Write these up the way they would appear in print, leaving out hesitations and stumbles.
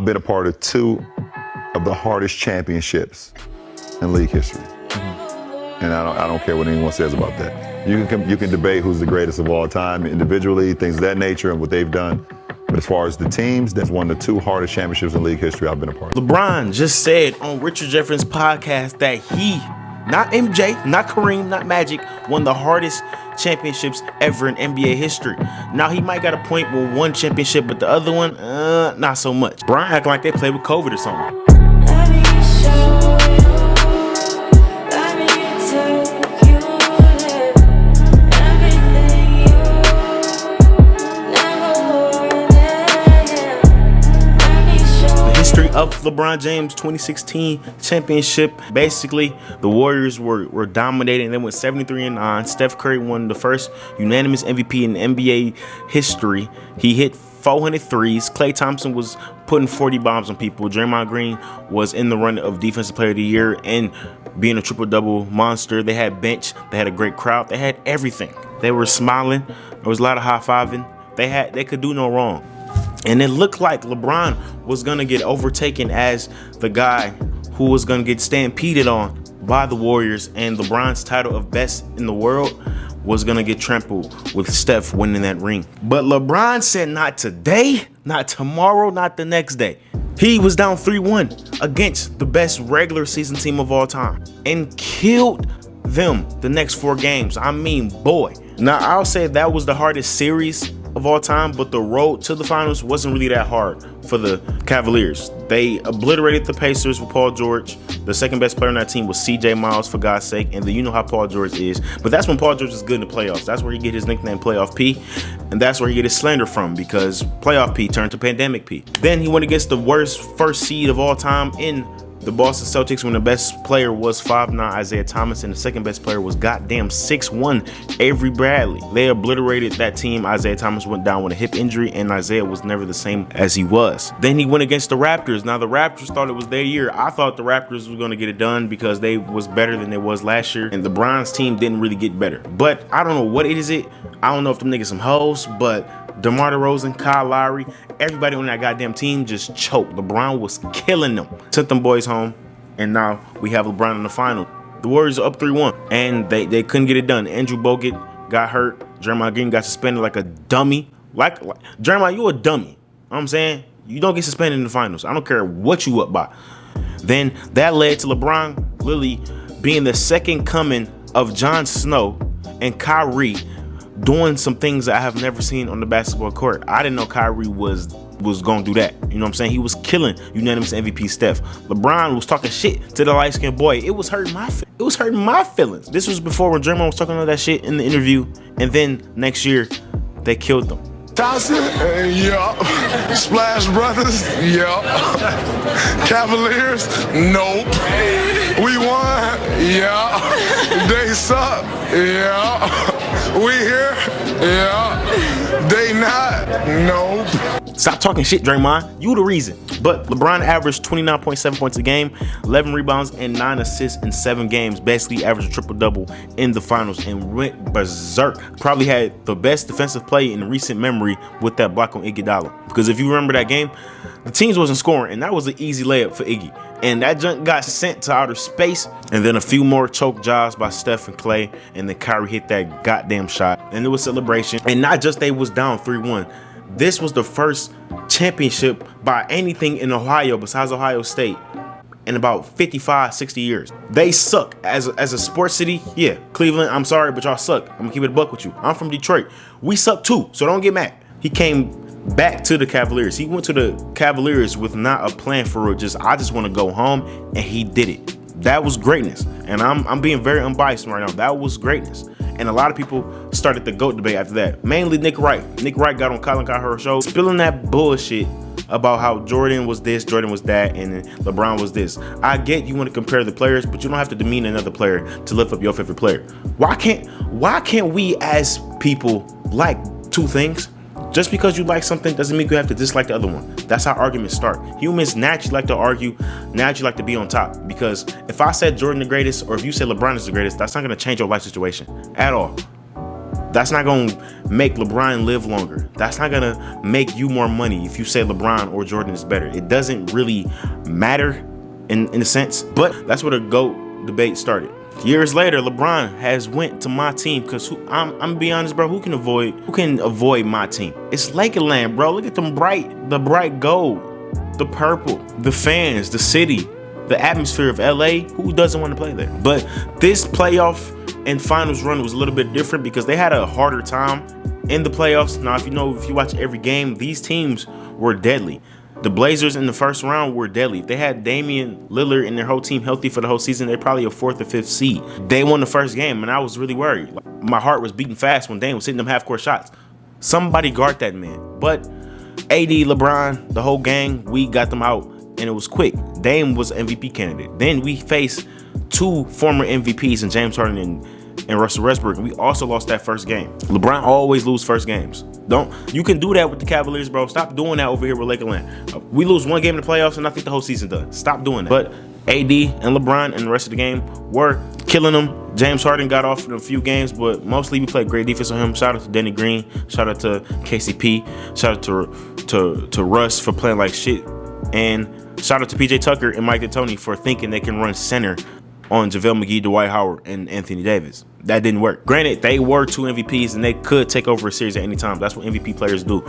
been a part of 2 of the hardest championships in league history. And I don't care what anyone says about that. You can debate who's the greatest of all time individually, things of that nature and what they've done. But as far as the teams, that's one of the 2 hardest championships in league history I've been a part of. LeBron just said on Richard Jefferson's podcast that he, not MJ, not Kareem, not Magic, won the hardest championships ever in NBA history. Now, he might got a point with one championship, but the other one, not so much. Brian acting like they played with COVID or something. Of LeBron James 2016 championship, basically the Warriors were dominating. They went 73-9. Steph Curry won the first unanimous MVP in NBA history. He hit 400 threes. Klay Thompson was putting 40 bombs on people. Draymond Green was in the run of Defensive Player of the Year and being a triple-double monster. They had bench. They had a great crowd. They had everything. They were smiling. There was a lot of high-fiving. They could do no wrong. And it looked like LeBron was going to get overtaken as the guy who was going to get stampeded on by the Warriors. And LeBron's title of best in the world was going to get trampled with Steph winning that ring. But LeBron said not today, not tomorrow, not the next day. He was down 3-1 against the best regular season team of all time and killed them the next 4 games. I mean, boy. Now, I'll say that was the hardest series of all time, but the road to the finals wasn't really that hard for the Cavaliers. They obliterated the Pacers with Paul George. The second best player on that team was CJ Miles, for God's sake, and you know how Paul George is. But that's when Paul George is good in the playoffs. That's where he get his nickname Playoff P, and that's where he get his slander from, because Playoff P turned to Pandemic P. Then he went against the worst first seed of all time in the Boston Celtics when the best player was 5'9" Isaiah Thomas and the second best player was goddamn 6'1" Avery Bradley. They obliterated that team. Isaiah Thomas went down with a hip injury and Isaiah was never the same as he was. Then he went against the Raptors. Now the Raptors thought it was their year. I thought the Raptors were going to get it done because they was better than they was last year, and the Browns team didn't really get better. But I don't know what it is. I don't know if them niggas some hoes, but DeMar DeRozan, Kyle Lowry, everybody on that goddamn team just choked. LeBron was killing them. Took them boys home, and now we have LeBron in the final. The Warriors are up 3-1, and they couldn't get it done. Andrew Bogut got hurt. Draymond Green got suspended like a dummy. Like Draymond, you a dummy. You know what I'm saying? You don't get suspended in the finals. I don't care what you up by. Then that led to LeBron literally being the second coming of Jon Snow and Kyrie doing some things that I have never seen on the basketball court. I didn't know Kyrie was going to do that. You know what I'm saying? He was killing unanimous MVP Steph. LeBron was talking shit to the light-skinned boy. It was hurting my feelings. This was before when Draymond was talking all that shit in the interview. And then next year, they killed them. Thompson, yeah. Splash Brothers, yeah. Cavaliers, nope. We won, yeah. They suck, yeah. We here, yeah. They not, nope. Stop talking shit, Draymond. You the reason. But LeBron averaged 29.7 points a game, 11 rebounds, and 9 assists in 7 games. Basically averaged a triple-double in the finals and went berserk. Probably had the best defensive play in recent memory with that block on Iguodala. Because if you remember that game, the teams wasn't scoring, and that was an easy layup for Iggy. And that junk got sent to outer space, and then a few more choke jobs by Steph and Klay, and then Kyrie hit that goddamn shot. And it was celebration. And not just they was down 3-1. This was the first championship by anything in Ohio besides Ohio State in about 55, 60 years. They suck as a sports city. Yeah, Cleveland, I'm sorry, but y'all suck. I'm gonna keep it a buck with you. I'm from Detroit. We suck too, so don't get mad. He came back to the Cavaliers. He went to the Cavaliers with not a plan for it. I just want to go home, and he did it. That was greatness, and I'm being very unbiased right now. That was greatness. And a lot of people started the GOAT debate after that. Mainly Nick Wright. Nick Wright got on Colin Cowherd's show, spilling that bullshit about how Jordan was this, Jordan was that, and LeBron was this. I get you want to compare the players, but you don't have to demean another player to lift up your favorite player. Why can't we as people like two things? Just because you like something doesn't mean you have to dislike the other one. That's how arguments start. Humans naturally like to argue, naturally like to be on top. Because if I said Jordan the greatest, or if you said LeBron is the greatest, that's not going to change your life situation at all. That's not going to make LeBron live longer. That's not going to make you more money if you say LeBron or Jordan is better. It doesn't really matter in a sense, but that's where the GOAT debate started. Years later, LeBron has went to my team because I'm gonna be honest, bro. Who can avoid my team? It's Lakerland, bro. Look at the bright gold, the purple, the fans, the city, the atmosphere of LA. Who doesn't want to play there? But this playoff and finals run was a little bit different because they had a harder time in the playoffs. Now, if you watch every game, these teams were deadly. The Blazers in the first round were deadly. If they had Damian Lillard and their whole team healthy for the whole season, they're probably a 4th or 5th seed. They won the first game, and I was really worried. My heart was beating fast when Dame was hitting them half-court shots. Somebody guard that man. But AD, LeBron, the whole gang, we got them out, and it was quick. Dame was an MVP candidate. Then we faced 2 former MVPs in James Harden and Russell Westbrook. We also lost that first game. LeBron always lose first games. You can do that with the Cavaliers, bro. Stop doing that over here with Lakerland. We lose one game in the playoffs, and I think the whole season done. Stop doing that. But AD and LeBron and the rest of the game were killing them. James Harden got off in a few games, but mostly we played great defense on him. Shout out to Danny Green. Shout out to KCP. Shout out to Russ for playing like shit. And shout out to PJ Tucker and Mike D'Antoni for thinking they can run center on JaVale McGee, Dwight Howard, and Anthony Davis. That didn't work. Granted, they were 2 MVPs and they could take over a series at any time. That's what MVP players do.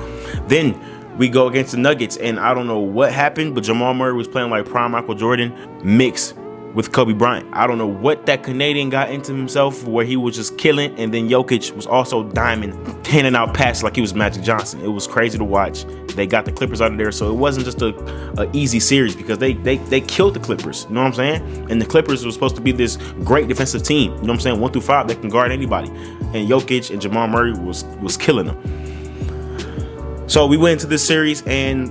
Then we go against the Nuggets, and I don't know what happened, but Jamal Murray was playing like prime Michael Jordan mixed with Kobe Bryant. I don't know what that Canadian got into himself where he was just killing, and then Jokic was also diamond, handing out passes like he was Magic Johnson. It was crazy to watch. They got the Clippers out of there, so it wasn't just a easy series because they killed the Clippers. You know what I'm saying? And the Clippers were supposed to be this great defensive team. You know what I'm saying? 1 through 5, they can guard anybody. And Jokic and Jamal Murray was killing them. So we went into this series, and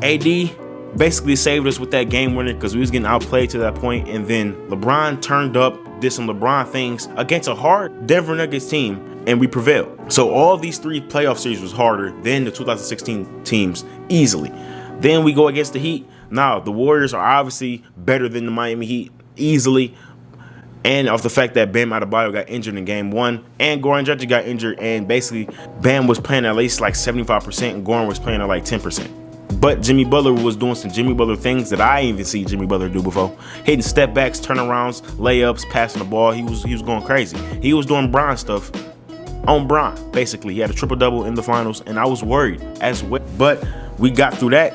AD basically saved us with that game winner because we was getting outplayed to that point. And then LeBron turned up, did some LeBron things against a hard Denver Nuggets team, and we prevailed. So all these 3 playoff series was harder than the 2016 teams easily. Then we go against the Heat. Now, the Warriors are obviously better than the Miami Heat easily. And off the fact that Bam Adebayo got injured in game 1 and Goran Dragic got injured, and basically Bam was playing at least like 75% and Goran was playing at like 10%. But Jimmy Butler was doing some Jimmy Butler things that I ain't even see Jimmy Butler do before. Hitting step backs, turnarounds, layups, passing the ball. He was going crazy. He was doing Bron stuff on Bron, basically. He had a triple-double in the finals, and I was worried as well. But we got through that,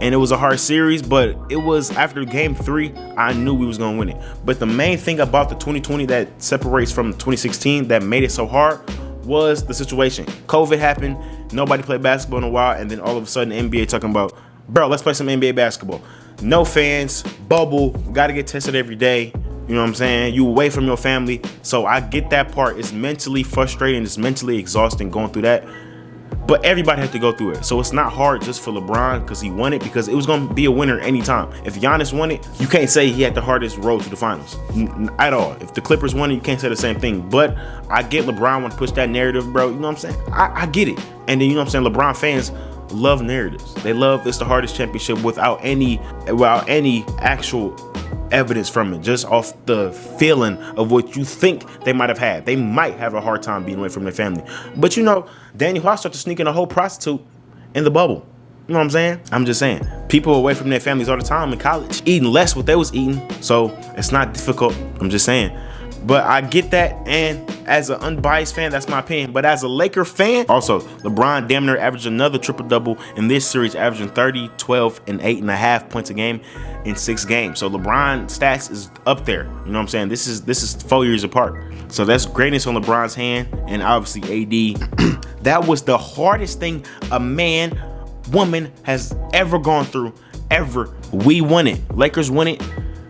and it was a hard series, but it was after game 3, I knew we was going to win it. But the main thing about the 2020 that separates from 2016 that made it so hard was the situation. COVID happened. Nobody played basketball in a while, and then all of a sudden the NBA talking about, bro, let's play some NBA basketball. No fans, bubble, got to get tested every day. You know what I'm saying? You away from your family. So I get that part. It's mentally frustrating. It's mentally exhausting going through that. But everybody had to go through it. So it's not hard just for LeBron because he won it, because it was going to be a winner anytime. If Giannis won it, you can't say he had the hardest road to the finals at all. If the Clippers won it, you can't say the same thing. But I get LeBron want to push that narrative, bro. You know what I'm saying? I get it. And then, you know what I'm saying? LeBron fans love narratives. They love it's the hardest championship without any actual evidence from it, just off the feeling of what you think they might have had. They might have a hard time being away from their family. But you know, Danny Hart started to sneak in a whole prostitute in the bubble. You know what I'm saying? I'm just saying. People away from their families all the time in college, eating less what they was eating. So it's not difficult. I'm just saying. But I get that, and as an unbiased fan, that's my opinion. But as a Laker fan, also, LeBron damn near averaged another triple-double in this series, averaging 30, 12, and 8.5 points a game in 6 games. So LeBron stats is up there. You know what I'm saying? This is 4 years apart. So that's greatness on LeBron's hand, and obviously AD. That was the hardest thing a man, woman has ever gone through, ever. We won it. Lakers won it.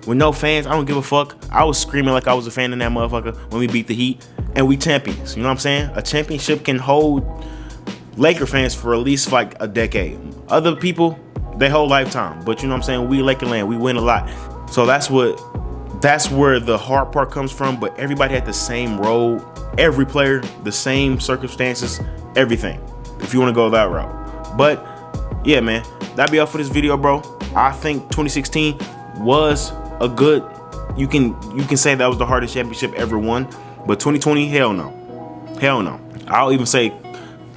With no fans, I don't give a fuck. I was screaming like I was a fan in that motherfucker when we beat the Heat, and we champions. You know what I'm saying? A championship can hold Laker fans for at least like a decade. Other people, their whole lifetime. But you know what I'm saying? We Lakerland, we win a lot. So that's where the hard part comes from. But everybody had the same road. Every player, the same circumstances, everything. If you want to go that route. But yeah, man, that'd be all for this video, bro. I think 2016 was a good, you can say that was the hardest championship ever won, but 2020, hell no. I'll even say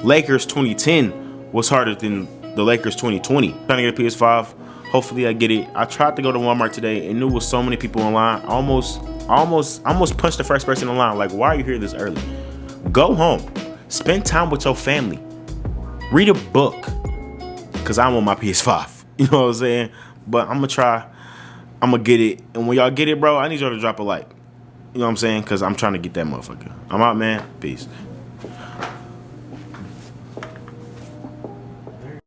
Lakers 2010 was harder than the Lakers 2020. Trying to get a PS5. Hopefully I get it. I tried to go to Walmart today and there was so many people in line. I almost punched the first person in line. Like, why are you here this early? Go home. Spend time with your family. Read a book. Cause I want my PS5. You know what I'm saying? But I'm gonna try. I'm gonna get it. And when y'all get it, bro, I need y'all to drop a like. You know what I'm saying? Cause I'm trying to get that motherfucker. I'm out, man. Peace.